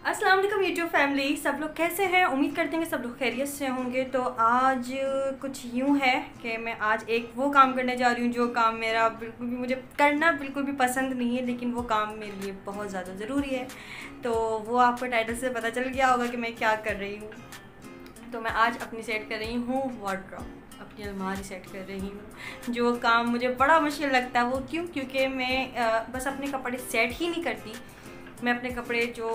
अस्सलाम वालेकुम YouTube family, सब लोग कैसे हैं। उम्मीद करते हैं कि सब लोग खैरियत से होंगे। तो आज कुछ यूँ है कि मैं आज एक वो काम करने जा रही हूँ जो काम मेरा बिल्कुल भी मुझे करना बिल्कुल भी पसंद नहीं है, लेकिन वो काम मेरे लिए बहुत ज़्यादा ज़रूरी है। तो वो आपको टाइटल से पता चल गया होगा कि मैं क्या कर रही हूँ। तो मैं आज अपनी सेट कर रही हूँ वार्डरोब, अपनी अलमारी सेट कर रही हूँ। जो काम मुझे बड़ा मुश्किल लगता है वो क्योंकि मैं बस अपने कपड़े सेट ही नहीं करती। मैं अपने कपड़े जो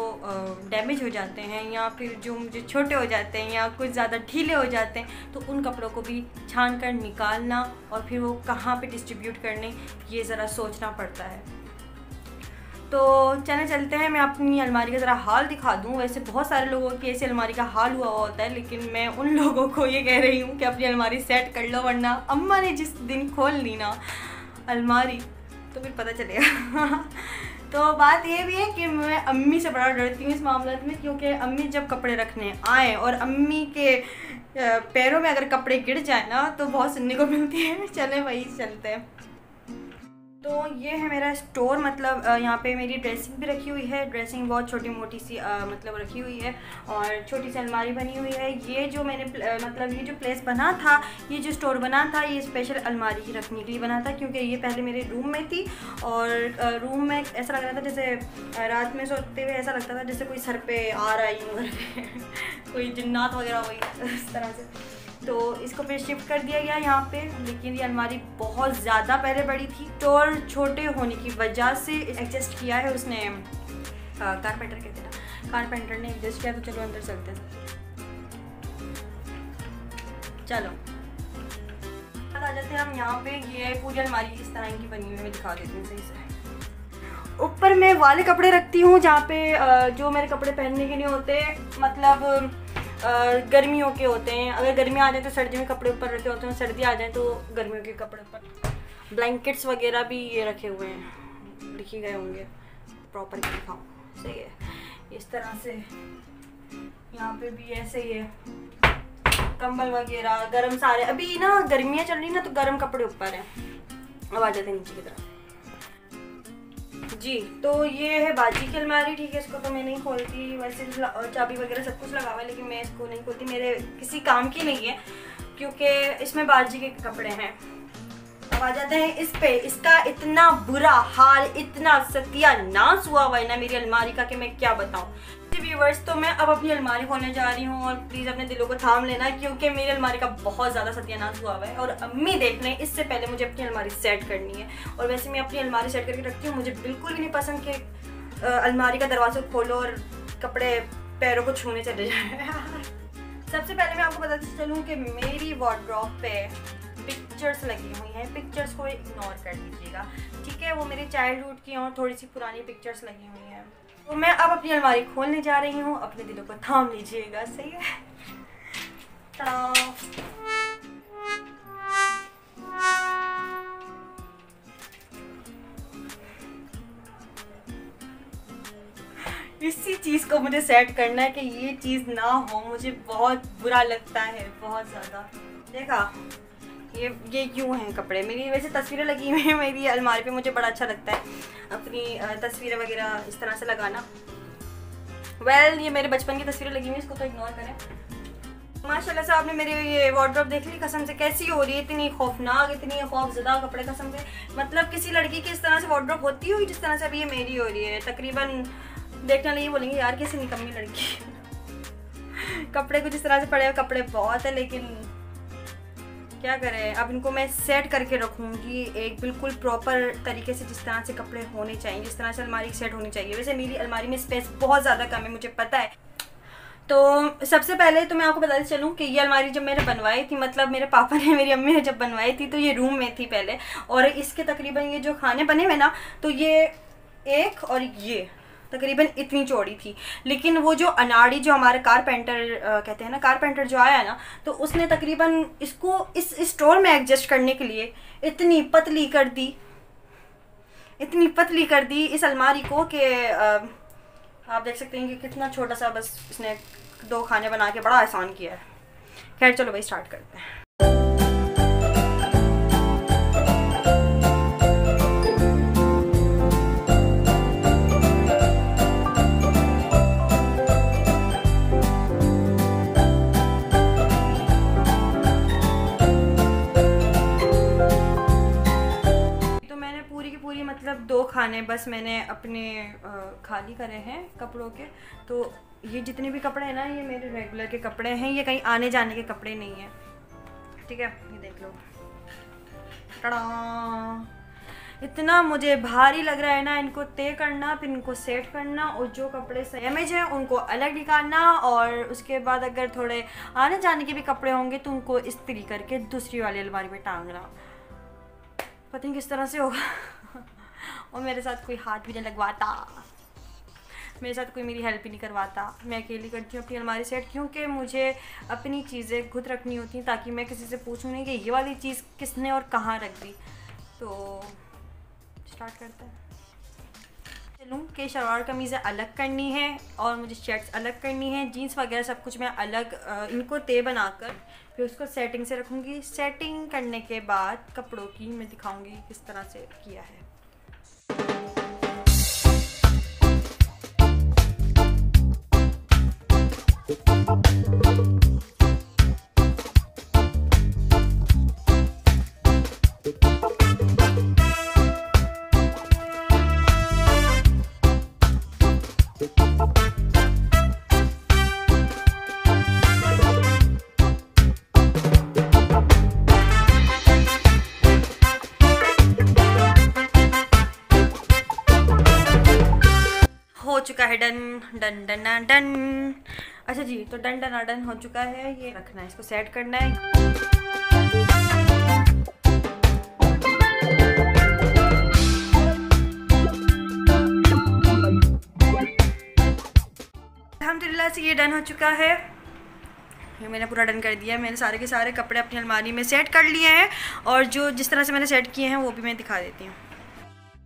डैमेज हो जाते हैं या फिर जो मुझे छोटे हो जाते हैं या कुछ ज़्यादा ढीले हो जाते हैं, तो उन कपड़ों को भी छान कर निकालना और फिर वो कहाँ पे डिस्ट्रीब्यूट करने, ये ज़रा सोचना पड़ता है। तो चलते हैं, मैं अपनी अलमारी का ज़रा हाल दिखा दूँ। वैसे बहुत सारे लोगों की ऐसी अलमारी का हाल हुआ होता है, लेकिन मैं उन लोगों को ये कह रही हूँ कि अपनी अलमारी सेट कर लो, वरना अम्मा ने जिस दिन खोल ली ना अलमारी तो फिर पता चलेगा। तो बात ये भी है कि मैं अम्मी से बड़ा डरती हूँ इस मामले में, क्योंकि अम्मी जब कपड़े रखने आए और अम्मी के पैरों में अगर कपड़े गिर जाए ना तो बहुत सुनने को मिलती है। चले वही चलते हैं। तो ये है मेरा स्टोर, मतलब यहाँ पे मेरी ड्रेसिंग भी रखी हुई है। ड्रेसिंग बहुत छोटी मोटी सी मतलब रखी हुई है और छोटी सी अलमारी बनी हुई है। ये जो मैंने मतलब ये जो प्लेस बना था, ये जो स्टोर बना था, ये स्पेशल अलमारी रखने के लिए बना था, क्योंकि ये पहले मेरे रूम में थी और रूम में ऐसा लग रहा था जैसे रात में सोते हुए ऐसा लगता था जैसे कोई सर पे आ रहा है घर पे कोई जिन्नात वगैरह वही इस तरह से। तो इसको फिर शिफ्ट कर दिया गया यहाँ पे। लेकिन ये अलमारी बहुत ज़्यादा पहले बड़ी थी, स्टोर छोटे होने की वजह से एडजस्ट किया है उसने, कारपेंटर कहते हैं ना, कारपेंटर ने एडजस्ट किया। तो चलो अंदर चलते हैं। चलो आ जाते हैं हम यहाँ पे। ये पूरी अलमारी इस तरह की बनी हुई है, मैं दिखा देती हूँ सही से। ऊपर मैं वाले कपड़े रखती हूँ जहाँ पे जो मेरे कपड़े पहनने के नहीं होते, मतलब गर्मियों के होते हैं। अगर गर्मी आ जाए तो सर्दी में कपड़े ऊपर रखे होते हैं, सर्दी आ जाए तो गर्मियों के कपड़े ऊपर। ब्लैंकेट्स वगैरह भी ये रखे हुए हैं, लिखे गए होंगे, प्रॉपर दिखाऊँ सही है। इस तरह से यहाँ पे भी ऐसे ही है, कंबल वगैरह गर्म सारे। अभी ना गर्मियाँ चल रही ना तो गर्म कपड़े ऊपर हैं। अब आ जाते हैं नीचे की तरफ जी। तो ये है बाजी की अलमारी, ठीक है। इसको तो मैं नहीं खोलती, वैसे चाबी वगैरह सब कुछ लगा हुआ है, लेकिन मैं इसको नहीं खोलती, मेरे किसी काम की नहीं है, क्योंकि इसमें बाजी के कपड़े हैं। अब आ जाते हैं इस पे। इसका इतना बुरा हाल, इतना सत्यानाश हुआ है ना मेरी अलमारी का कि मैं क्या बताऊँ व्यूवर्स। तो मैं अब अपनी अलमारी खोलने जा रही हूँ और प्लीज़ अपने दिलों को थाम लेना, क्योंकि मेरी अलमारी का बहुत ज़्यादा सत्यानाश हुआ है और अम्मी देख लें। इससे पहले मुझे अपनी अलमारी सेट करनी है। और वैसे मैं अपनी अलमारी सेट करके रखती हूँ, मुझे बिल्कुल भी नहीं पसंद कि अलमारी का दरवाज़ा खोलो और कपड़े पैरों को छूने चले जाए। सबसे पहले मैं आपको बताती चलूँ कि मेरी वार्डरोब पे पिक्चर्स लगी हुई हैं। पिक्चर्स को इग्नोर कर दीजिएगा, ठीक है। वो मेरी चाइल्डहुड की और थोड़ी सी पुरानी पिक्चर्स लगी हुई हैं। तो मैं अब अपनी अलमारी खोलने जा रही हूँ, अपने दिलों को थाम लीजिएगा, सही है। इसी चीज़ को मुझे सेट करना है कि ये चीज़ ना हो, मुझे बहुत बुरा लगता है, बहुत ज़्यादा। देखा ये क्यों हैं कपड़े। मेरी वैसे तस्वीरें लगी हुई हैं मेरी अलमारी पे, मुझे बड़ा अच्छा लगता है अपनी तस्वीरें वगैरह इस तरह से लगाना। ये मेरे बचपन की तस्वीरें लगी हुई हैं, इसको तो इग्नोर करें। माशाल्लाह से आपने मेरी ये वार्डरोब देख ली, कसम से कैसी हो रही है, इतनी खौफनाक, इतनी खौफजदा कपड़े, कसम से। मतलब किसी लड़की की इस तरह से वार्डरोब होती हुई जिस तरह से अभी ये मेरी हो रही है। तकरीबन देखने लगी बोलेंगे यार कैसी निकम्मी लड़की। कपड़े कुछ इस तरह से पड़े हुए, कपड़े बहुत है, लेकिन क्या करें। अब इनको मैं सेट करके रखूँगी एक बिल्कुल प्रॉपर तरीके से, जिस तरह से कपड़े होने चाहिए, जिस तरह से अलमारी सेट होनी चाहिए। वैसे मेरी अलमारी में स्पेस बहुत ज़्यादा कम है, मुझे पता है। तो सबसे पहले तो मैं आपको बताते चलूँ कि ये अलमारी जब मैंने बनवाई थी, मतलब मेरे पापा ने, मेरी अम्मी ने जब बनवाई थी, तो ये रूम में थी पहले। और इसके तकरीबन ये जो खाने बने हुए ना, तो ये एक और ये तकरीबन इतनी चौड़ी थी। लेकिन वो जो अनाड़ी, जो हमारे कारपेंटर कहते हैं ना, कारपेंटर जो आया ना, तो उसने तकरीबन इसको इस स्टोर में एडजस्ट करने के लिए इतनी पतली कर दी, इतनी पतली कर दी इस अलमारी को कि आप देख सकते हैं कि कितना छोटा सा, बस इसने 2 खाने बना के बड़ा आसान किया है। खैर चलो भाई स्टार्ट करते हैं। खाने बस मैंने अपने खाली करे हैं कपड़ों के। तो ये जितने भी कपड़े हैं ना, ये मेरे रेगुलर के कपड़े हैं, ये कहीं आने जाने के कपड़े नहीं हैं, ठीक है। ये देख लो, टड़ा, इतना मुझे भारी लग रहा है ना इनको तय करना, फिर इनको सेट करना, और जो कपड़े डैमेज हैं उनको अलग निकालना, और उसके बाद अगर थोड़े आने जाने के भी कपड़े होंगे तो उनको इस्त्री करके दूसरी वाली अलमारी में टांगना। पता नहीं किस तरह से होगा और मेरे साथ कोई हाथ भी नहीं लगवाता, मेरे साथ कोई मेरी हेल्प ही नहीं करवाता, मैं अकेली करती हूँ अपनी अलमारी सेट, क्योंकि मुझे अपनी चीज़ें खुद रखनी होती हैं ताकि मैं किसी से पूछूँ नहीं कि ये वाली चीज़ किसने और कहाँ रख दी। तो स्टार्ट करते हैं। चलूँ कि शलवार कमीज़ें अलग करनी है और मुझे शर्ट्स अलग करनी है, जीन्स वगैरह सब कुछ मैं अलग इनको तय बनाकर फिर उसको सेटिंग से रखूँगी। सेटिंग करने के बाद कपड़ों की मैं दिखाऊँगी किस तरह से किया है। हो चुका है done done done done done. अच्छा जी, तो डन डन डन हो चुका है, ये रखना है, इसको सेट करना है। अल्हम्दुलिल्लाह से ये डन हो चुका है, ये मैंने पूरा डन कर दिया है। मैंने सारे के सारे कपड़े अपनी अलमारी में सेट कर लिए हैं, और जो जिस तरह से मैंने सेट किए हैं वो भी मैं दिखा देती हूँ।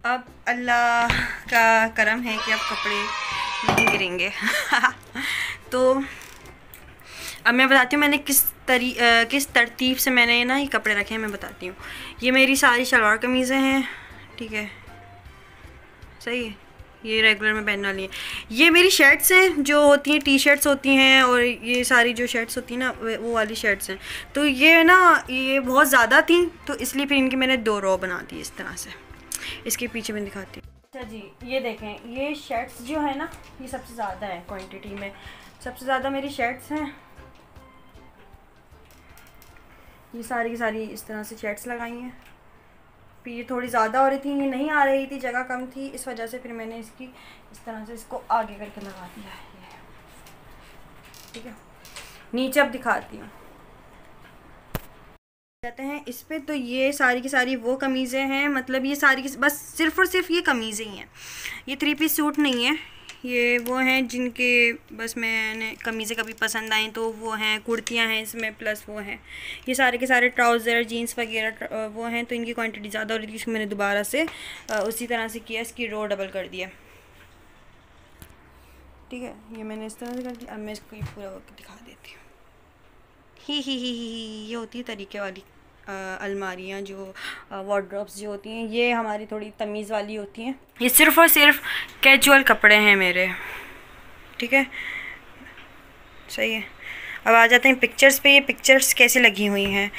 अब अल्लाह का करम है कि अब कपड़े नहीं गिरेंगे तो अब मैं बताती हूँ मैंने किस तरतीब से मैंने ना ये कपड़े रखे हैं, मैं बताती हूँ। ये मेरी सारी शलवार कमीज़ें हैं, ठीक है, सही है, ये रेगुलर में पहनने वाली है। ये मेरी शर्ट्स हैं जो होती हैं, टी शर्ट्स होती हैं, और ये सारी जो शर्ट्स होती हैं ना वो वाली शर्ट्स हैं। तो ये ना ये बहुत ज़्यादा थी, तो इसलिए फिर इनकी मैंने 2 रो बना दी इस तरह से। इसके पीछे मैं दिखाती हूँ। अच्छा जी, ये देखें, ये शर्ट्स जो है ना ये सबसे ज़्यादा है क्वांटिटी में, सबसे ज़्यादा मेरी शर्ट्स हैं। ये सारी की सारी इस तरह से शर्ट्स लगाई हैं। फिर ये थोड़ी ज़्यादा हो रही थी, ये नहीं आ रही थी, जगह कम थी, इस वजह से फिर मैंने इसकी इस तरह से इसको आगे करके लगा दिया है, ठीक है। नीचे अब दिखाती हूँ, जाते हैं इस पे। तो ये सारी की सारी वो कमीज़ें हैं, मतलब ये सारी की बस सिर्फ़ और सिर्फ ये कमीज़ें ही हैं, ये 3 पीस सूट नहीं है। ये वो हैं जिनके बस मैंने कमीज़ें कभी पसंद आई तो वो हैं, कुर्तियाँ हैं इसमें, प्लस वो हैं ये सारे के सारे ट्राउज़र जीन्स वगैरह वो हैं। तो इनकी क्वांटिटी ज़्यादा हो रही थी, इसको मैंने दोबारा से उसी तरह से किया, इसकी रो डबल कर दिया, ठीक है। ये मैंने इस तरह से कर दिया। अब मैं इसको पूरा वर्क दिखा देती हूँ। ही ये होती है तरीके वाली अलमारियाँ, जो वार्डरोब्स जो होती हैं, ये हमारी थोड़ी तमीज़ वाली होती हैं। ये सिर्फ़ और सिर्फ कैजुअल कपड़े हैं मेरे, ठीक है, सही है। अब आ जाते हैं पिक्चर्स पे। ये पिक्चर्स कैसे लगी हुई हैं?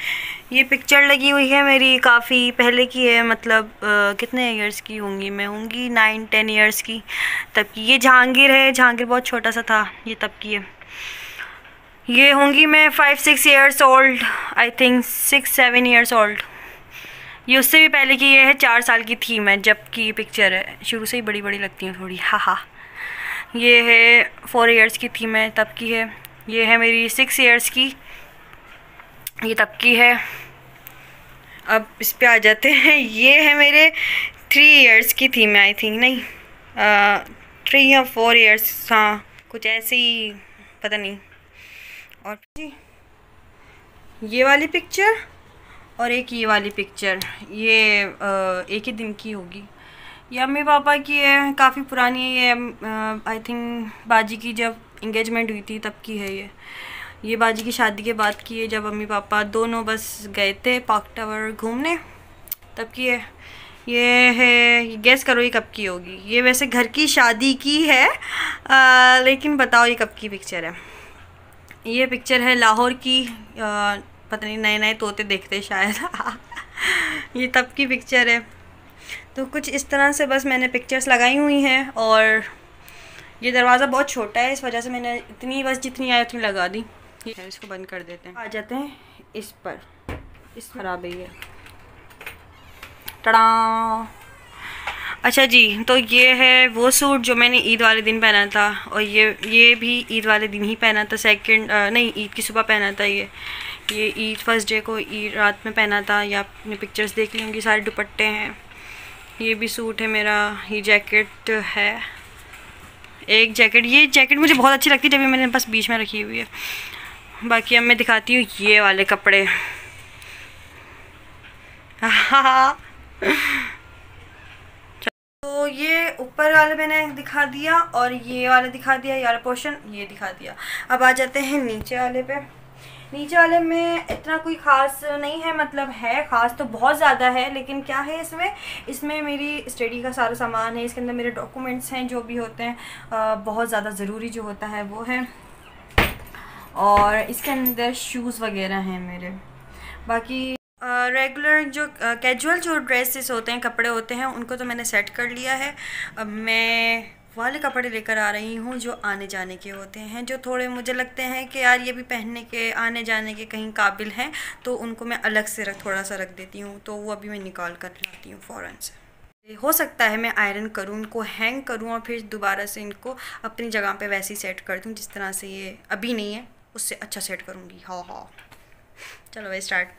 ये पिक्चर लगी हुई है मेरी काफ़ी पहले की है, मतलब कितने ईयर्स की होंगी मैं, होंगी 9-10 ईयर्स की तब की। ये जहांगीर है, जहांगीर बहुत छोटा सा था, ये तब की है। ये होंगी मैं 5-6 years old, I think 6-7 years old. ये उससे भी पहले की ये है, 4 साल की थी मैं जब की ये पिक्चर है। शुरू से ही बड़ी बड़ी लगती हूँ थोड़ी, हा। ये है 4 ईयर्स की थी मैं तब की है। ये है मेरी 6 ईयर्स की, ये तब की है। अब इस पे आ जाते हैं। ये है मेरे 3 ईयर्स की थी मैं, आई थिंक, नहीं 3 या 4 ईयर्स, हाँ कुछ ऐसे ही, पता नहीं। और जी ये वाली पिक्चर और एक ये वाली पिक्चर, ये एक ही दिन की होगी। ये मम्मी पापा की है, काफ़ी पुरानी है ये, आई थिंक बाजी की जब इंगेजमेंट हुई थी तब की है ये बाजी की शादी के बाद की है, जब मम्मी पापा दोनों बस गए थे पार्क टावर घूमने, तब की है। ये है, गेस करो ये कब की होगी। ये वैसे घर की शादी की है, लेकिन बताओ ये कब की पिक्चर है। ये पिक्चर है लाहौर की, पता नहीं, नए नए तोते देखते शायद ये तब की पिक्चर है। तो कुछ इस तरह से बस मैंने पिक्चर्स लगाई हुई हैं, और ये दरवाज़ा बहुत छोटा है, इस वजह से मैंने इतनी बस जितनी आई उतनी लगा दी। है, इसको बंद कर देते हैं। आ जाते हैं इस पर, इस खराब है ये। टड़ा। अच्छा जी, तो ये है वो सूट जो मैंने ईद वाले दिन पहना था, और ये भी ईद वाले दिन ही पहना था, नहीं, ईद की सुबह पहना था। ये ईद फर्स्ट डे को ईद रात में पहना था। या आपने पिक्चर्स देख ली होंगी, सारे दुपट्टे हैं। ये भी सूट है मेरा। ये जैकेट है, एक जैकेट। ये जैकेट मुझे बहुत अच्छी लगती है, जब मैंने बस बीच में रखी हुई है। बाकी अब मैं दिखाती हूँ ये वाले कपड़े। तो ये ऊपर वाले मैंने दिखा दिया, और ये वाला दिखा दिया, ये वाला पोर्शन ये दिखा दिया। अब आ जाते हैं नीचे वाले पे। नीचे वाले में इतना कोई ख़ास नहीं है, मतलब है ख़ास तो बहुत ज़्यादा है, लेकिन क्या है इसमें मेरी स्टडी का सारा सामान है। इसके अंदर मेरे डॉक्यूमेंट्स हैं, जो भी होते हैं बहुत ज़्यादा ज़रूरी जो होता है वो है, और इसके अंदर शूज़ वगैरह हैं मेरे। बाकी रेगुलर जो कैजुअल जो ड्रेसेस होते हैं, कपड़े होते हैं, उनको तो मैंने सेट कर लिया है। अब मैं वाले कपड़े लेकर आ रही हूँ जो आने जाने के होते हैं, जो थोड़े मुझे लगते हैं कि यार ये भी पहनने के आने जाने के कहीं काबिल हैं, तो उनको मैं अलग से थोड़ा सा रख देती हूँ। तो वो अभी मैं निकाल कर लाती हूँ फ़ौरन से। हो सकता है मैं आयरन करूँ, इनको हैंग करूँ, और फिर दोबारा से इनको अपनी जगह पे वैसे ही सेट कर दूँ जिस तरह से ये अभी नहीं है, उससे अच्छा सेट करूँगी। हाँ, चलो भाई स्टार्ट।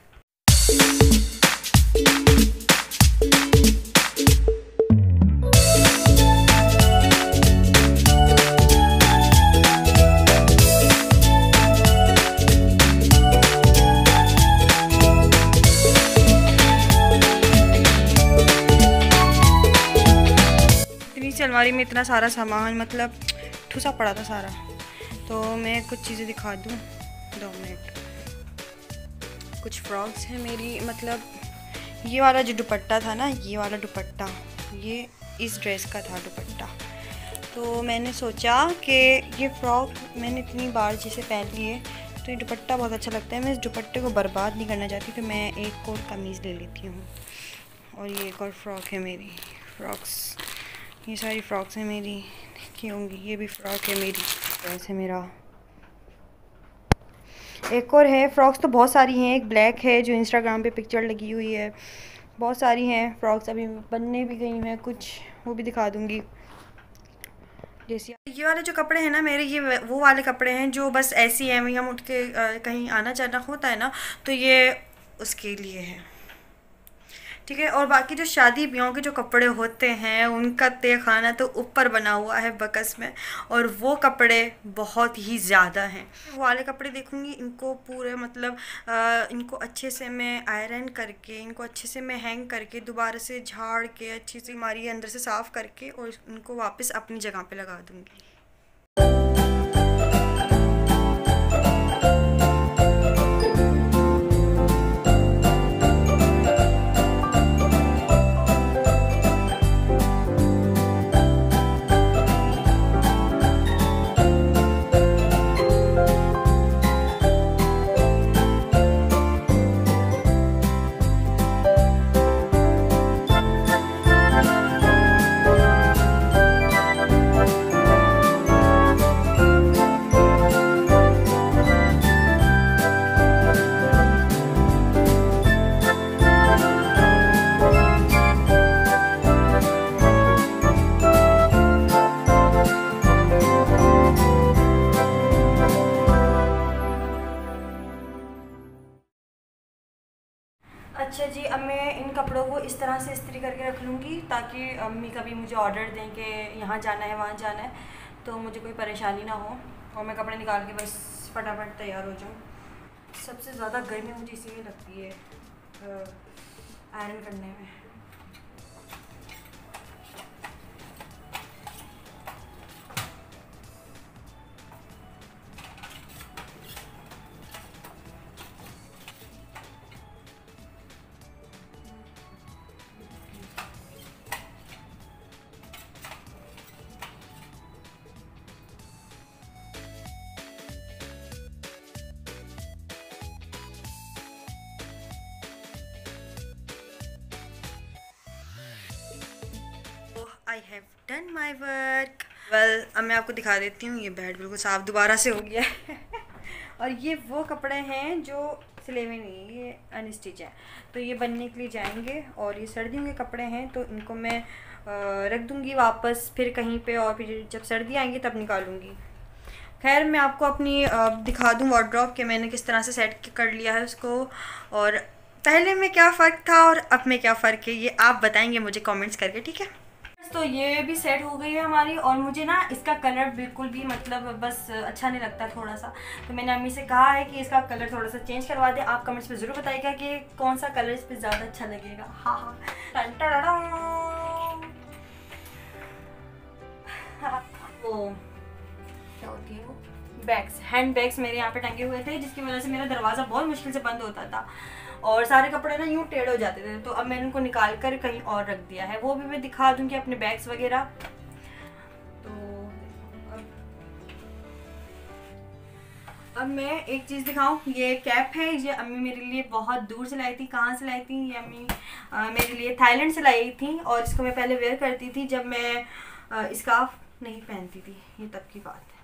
अलमारी में इतना सारा सामान, मतलब ठुसा पड़ा था सारा। तो मैं कुछ चीज़ें दिखा दूँ, 2 मिनट। कुछ फ्रॉक्स हैं मेरी, मतलब ये वाला जो दुपट्टा था ना, ये वाला दुपट्टा, ये इस ड्रेस का था दुपट्टा। तो मैंने सोचा कि ये फ़्रॉक मैंने इतनी बार जिसे पहन ली है, तो ये दुपट्टा बहुत अच्छा लगता है। मैं इस दुपट्टे को बर्बाद नहीं करना चाहती, तो मैं एक और कमीज़ ले लेती हूँ। और ये एक और फ्रॉक है मेरी। फ्रॉक्स, ये सारी फ्रॉक्स हैं मेरी, देखी होंगी। ये भी फ्रॉक है मेरी, वैसे मेरा एक और है। फ्रॉक्स तो बहुत सारी हैं, एक ब्लैक है जो इंस्टाग्राम पे पिक्चर लगी हुई है, बहुत सारी हैं फ्रॉक्स, अभी बनने भी गई हैं कुछ, वो भी दिखा दूँगी। जैसे ये वाले जो कपड़े हैं ना मेरे, ये वो वाले कपड़े हैं जो बस ऐसी हैं, हम उठ के कहीं आना जाना होता है ना, तो ये उसके लिए है, ठीक है। और बाकी जो शादी ब्याहों के जो कपड़े होते हैं, उनका तय खाना तो ऊपर बना हुआ है बकस में, और वो कपड़े बहुत ही ज़्यादा हैं। वो वाले कपड़े देखूँगी, इनको पूरे मतलब इनको अच्छे से मैं आयरन करके, इनको अच्छे से मैं हैंग करके, दोबारा से झाड़ के अच्छी से हमारी अंदर से साफ़ करके, और इनको वापस अपनी जगह पे लगा दूँगी। अच्छा जी, अब मैं इन कपड़ों को इस तरह से इस्त्री करके रख लूँगी, ताकि अम्मी कभी मुझे ऑर्डर दें कि यहाँ जाना है वहाँ जाना है, तो मुझे कोई परेशानी ना हो, और मैं कपड़े निकाल के बस फटाफट तैयार हो जाऊँ। सबसे ज़्यादा गर्मी मुझे इसीलिए लगती है आयरन करने में। Done my work. वेल अब मैं आपको दिखा देती हूँ, ये बेड बिल्कुल साफ दोबारा से हो गया है और ये वो कपड़े हैं जो सिले हुए नहीं, ये अनस्टिच है, तो ये बनने के लिए जाएंगे। और ये सर्दियों के कपड़े हैं तो इनको मैं रख दूँगी वापस फिर कहीं पे, और फिर जब सर्दी आएंगी तब निकालूँगी। खैर मैं आपको अपनी दिखा दूँ वार्डरोब कि मैंने किस तरह से सेट कर लिया है उसको, और पहले में क्या फ़र्क था और अब में क्या फ़र्क है ये आप बताएंगे मुझे कमेंट्स करके, ठीक है। तो ये भी सेट हो गई है हमारी, और मुझे ना इसका कलर बिल्कुल भी मतलब बस अच्छा नहीं लगता थोड़ा सा, तो मैंने अम्मी से कहा है कि इसका कलर थोड़ा सा चेंज करवा दे। आप कमेंट्स में ज़रूर बताइएगा कि कौन सा कलर इस पर ज़्यादा अच्छा लगेगा। हाँ हाँ वो क्या होती है वो बैग्स, हैंड बैग्स मेरे यहाँ पे टंगे हुए थे, जिसकी वजह से मेरा दरवाज़ा बहुत मुश्किल से बंद होता था और सारे कपड़े ना यूँ टेढ़े हो जाते थे। तो अब मैंने उनको निकाल कर कहीं और रख दिया है, वो भी मैं दिखा दूँगी अपने बैग्स वगैरह। तो अब मैं एक चीज़ दिखाऊं, ये कैप है, ये अम्मी मेरे लिए बहुत दूर से लाई थी। कहाँ से लाई थी? ये अम्मी मेरे लिए थाईलैंड से लाई थी, और इसको मैं पहले वेयर करती थी जब मैं स्कार्फ नहीं पहनती थी, ये तब की बात है।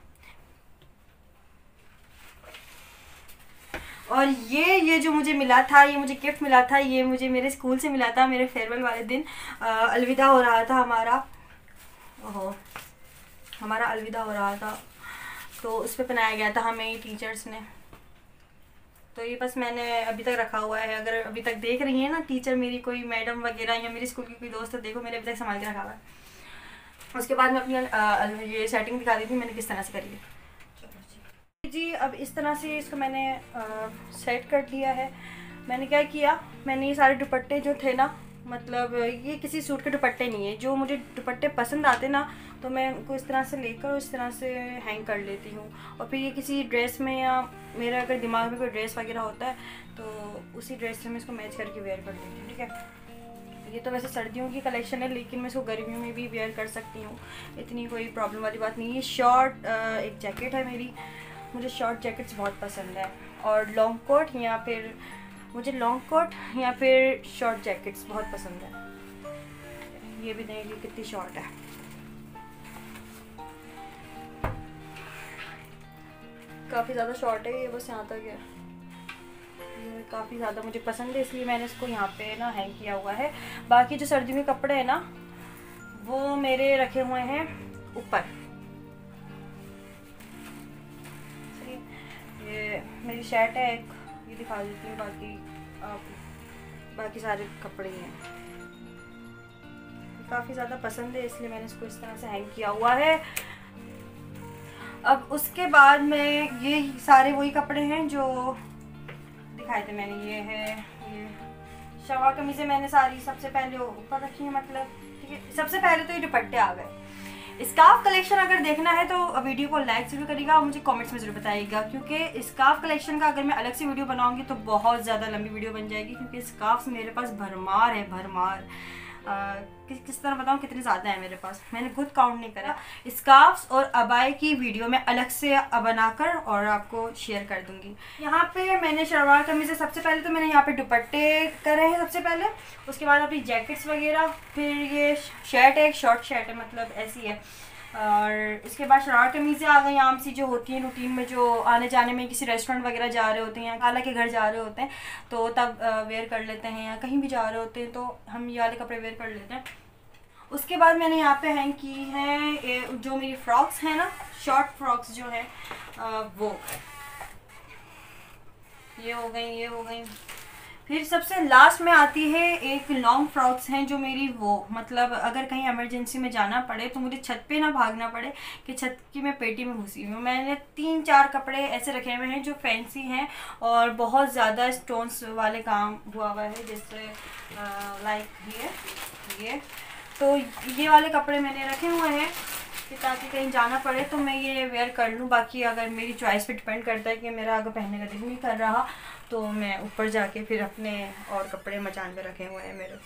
और ये जो मुझे मिला था, ये मुझे गिफ्ट मिला था, ये मुझे मेरे स्कूल से मिला था, मेरे फेयरवेल वाले दिन अलविदा हो रहा था हमारा, हमारा अलविदा हो रहा था, तो उस पर पहनाया गया था हमें टीचर्स ने। तो ये बस मैंने अभी तक रखा हुआ है, अगर अभी तक देख रही है ना टीचर मेरी, कोई मैडम वगैरह या मेरी स्कूल की कोई दोस्त, तो देखो मैंने अभी तक संभाल के रखा हुआ है। उसके बाद मैं अपनी ये सेटिंग दिखा दी थी मैंने किस तरह से करी है जी। अब इस तरह से इसको मैंने सेट कर दिया है। मैंने क्या किया, मैंने ये सारे दुपट्टे जो थे ना, मतलब ये किसी सूट के दुपट्टे नहीं है, जो मुझे दुपट्टे पसंद आते ना तो मैं उनको इस तरह से लेकर इस तरह से हैंग कर लेती हूँ, और फिर ये किसी ड्रेस में, या मेरा अगर दिमाग में कोई ड्रेस वगैरह होता है तो उसी ड्रेस से मैं इसको मैच करके वेयर कर लेती हूँ, ठीक है। ये तो वैसे सर्दियों की कलेक्शन है, लेकिन मैं इसको गर्मियों में भी वेयर कर सकती हूँ, इतनी कोई प्रॉब्लम वाली बात नहीं है। शॉर्ट एक जैकेट है मेरी, मुझे शॉर्ट जैकेट्स बहुत पसंद है, और लॉन्ग कोट या फिर मुझे लॉन्ग कोट या फिर शॉर्ट जैकेट्स बहुत पसंद है। ये भी देख लीजिए कितनी शॉर्ट है, काफ़ी ज़्यादा शॉर्ट है ये, बस यहाँ तक है। ये काफ़ी ज़्यादा मुझे पसंद है, इसलिए मैंने इसको यहाँ पे ना हैंग किया हुआ है। बाकी जो सर्दियों के कपड़े हैं ना वो मेरे रखे हुए हैं ऊपर। ये मेरी शर्ट है एक, ये दिखा देती हूँ, बाकी सारे कपड़े हैं। काफ़ी ज़्यादा पसंद है इसलिए मैंने इसको इस तरह से हैंग किया हुआ है। अब उसके बाद में ये सारे वही कपड़े हैं जो दिखाए थे मैंने, ये है, ये शलवार कमीज़ें मैंने सारी सबसे पहले ऊपर रखी है, मतलब ठीक है। सबसे पहले तो ये दुपट्टे आ गए। स्कार्फ कलेक्शन अगर देखना है तो वीडियो को लाइक ज़रूर करिएगा और मुझे कमेंट्स में ज़रूर बताइएगा, क्योंकि स्कार्फ कलेक्शन का अगर मैं अलग से वीडियो बनाऊंगी तो बहुत ज़्यादा लंबी वीडियो बन जाएगी, क्योंकि स्कार्फ्स मेरे पास भरमार है, भरमार। किस तरह बताऊँ कितने ज़्यादा है मेरे पास, मैंने खुद काउंट नहीं करा। स्कार्फ्स और अबाई की वीडियो मैं अलग से बनाकर और आपको शेयर कर दूँगी। यहाँ पे मैंने शलवार कमीज़ सबसे पहले तो मैंने यहाँ पे दुपट्टे करे हैं सबसे पहले, उसके बाद अपनी जैकेट्स वगैरह, फिर ये शर्ट है, एक शॉर्ट शर्ट है, मतलब ऐसी है, और इसके बाद शलवार कमीज़ें आ गई आम सी, जो होती हैं रूटीन में, जो आने जाने में किसी रेस्टोरेंट वगैरह जा रहे होते हैं, खाला के घर जा रहे होते हैं तो तब वेयर कर लेते हैं, या कहीं भी जा रहे होते हैं तो हम ये वाले कपड़े वेयर कर लेते हैं। उसके बाद मैंने यहाँ पे हैंग की हैं जो मेरी फ्रॉक्स हैं ना, शॉर्ट फ्रॉक्स जो है वो ये हो गई। फिर सबसे लास्ट में आती है एक लॉन्ग फ्रॉक्स हैं जो मेरी, वो मतलब अगर कहीं इमरजेंसी में जाना पड़े तो मुझे छत पे ना भागना पड़े कि छत की मैं पेटी में घुसी हुई हूँ। मैंने 3-4 कपड़े ऐसे रखे हुए हैं जो फैंसी हैं और बहुत ज़्यादा स्टोन्स वाले काम हुआ है, जैसे लाइक ये तो ये वाले कपड़े मैंने रखे हुए हैं कि ताकि कहीं जाना पड़े तो मैं ये वेयर कर लूँ। बाकी अगर मेरी चॉइस पे डिपेंड करता है कि मेरा अगर पहनने का दिल नहीं कर रहा तो मैं ऊपर जाके फिर अपने और कपड़े मचान पे रखे हुए हैं मेरे।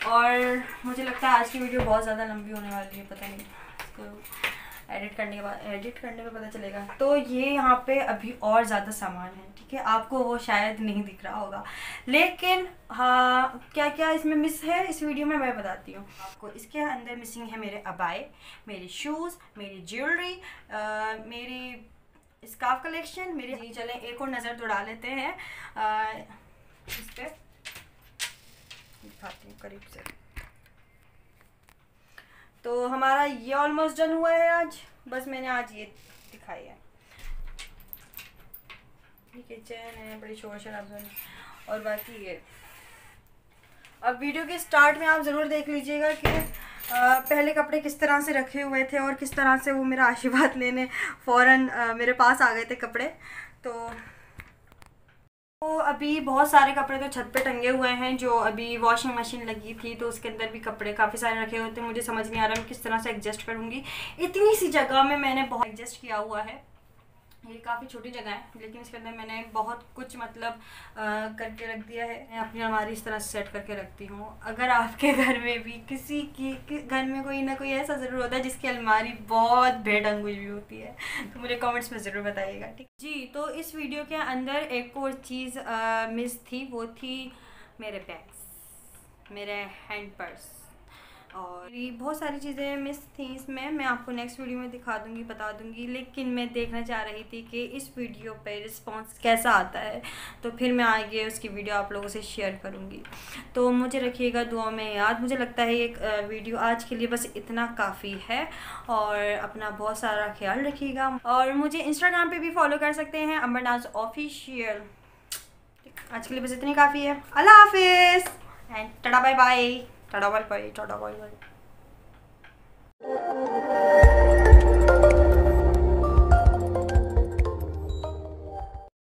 और मुझे लगता है आज की वीडियो बहुत ज़्यादा लंबी होने वाली है, पता नहीं तो एडिट करने में पता चलेगा। तो ये यहाँ पे अभी और ज़्यादा सामान है, ठीक है, आपको वो शायद नहीं दिख रहा होगा, लेकिन हाँ क्या क्या इसमें मिस है इस वीडियो में मैं बताती हूँ आपको। इसके अंदर मिसिंग है मेरे अबाए, मेरे शूज़, मेरी ज्वेलरी, मेरी स्कार्फ कलेक्शन, मेरी। चलें एक और नज़र दौड़ा लेते हैं इस पर, दिखाती हूँ करीब से। तो हमारा ये ऑलमोस्ट डन हुआ है आज, बस मैंने आज ये दिखाई है। ये किचन है, बड़ी शोर शराबा है, और बाकी ये। अब वीडियो के स्टार्ट में आप ज़रूर देख लीजिएगा कि पहले कपड़े किस तरह से रखे हुए थे और किस तरह से वो मेरा आशीर्वाद लेने फ़ौरन मेरे पास आ गए थे कपड़े। तो अभी बहुत सारे कपड़े तो छत पे टंगे हुए हैं, जो अभी वॉशिंग मशीन लगी थी तो उसके अंदर भी कपड़े काफ़ी सारे रखे हुए थे। मुझे समझ नहीं आ रहा मैं किस तरह से एडजस्ट करूँगी, इतनी सी जगह में मैंने बहुत एडजस्ट किया हुआ है। ये काफ़ी छोटी जगह है लेकिन इसके अंदर मैंने बहुत कुछ मतलब करके रख दिया है। मैं अपनी अलमारी इस तरह से सेट करके रखती हूँ। अगर आपके घर में भी किसी की घर में कोई ना कोई ऐसा ज़रूर होता है जिसकी अलमारी बहुत बेढंग हुई होती है, तो मुझे कमेंट्स में ज़रूर बताइएगा, ठीक जी। तो इस वीडियो के अंदर एक और चीज़ मिस थी, वो थी मेरे बैग्स, मेरे हैंड पर्स, और बहुत सारी चीज़ें मिस थी इसमें। मैं आपको नेक्स्ट वीडियो में दिखा दूंगी, बता दूंगी, लेकिन मैं देखना चाह रही थी कि इस वीडियो पे रिस्पांस कैसा आता है, तो फिर मैं आगे उसकी वीडियो आप लोगों से शेयर करूंगी। तो मुझे रखिएगा दुआ में याद। मुझे लगता है एक वीडियो आज के लिए बस इतना काफ़ी है, और अपना बहुत सारा ख्याल रखिएगा। और मुझे इंस्टाग्राम पर भी फॉलो कर सकते हैं, अमरनाज ऑफिशियल। आज के लिए बस इतनी काफ़ी है। अल्लाह हाफिज़ and tata bye bye, tata bye bye, tata bye bye.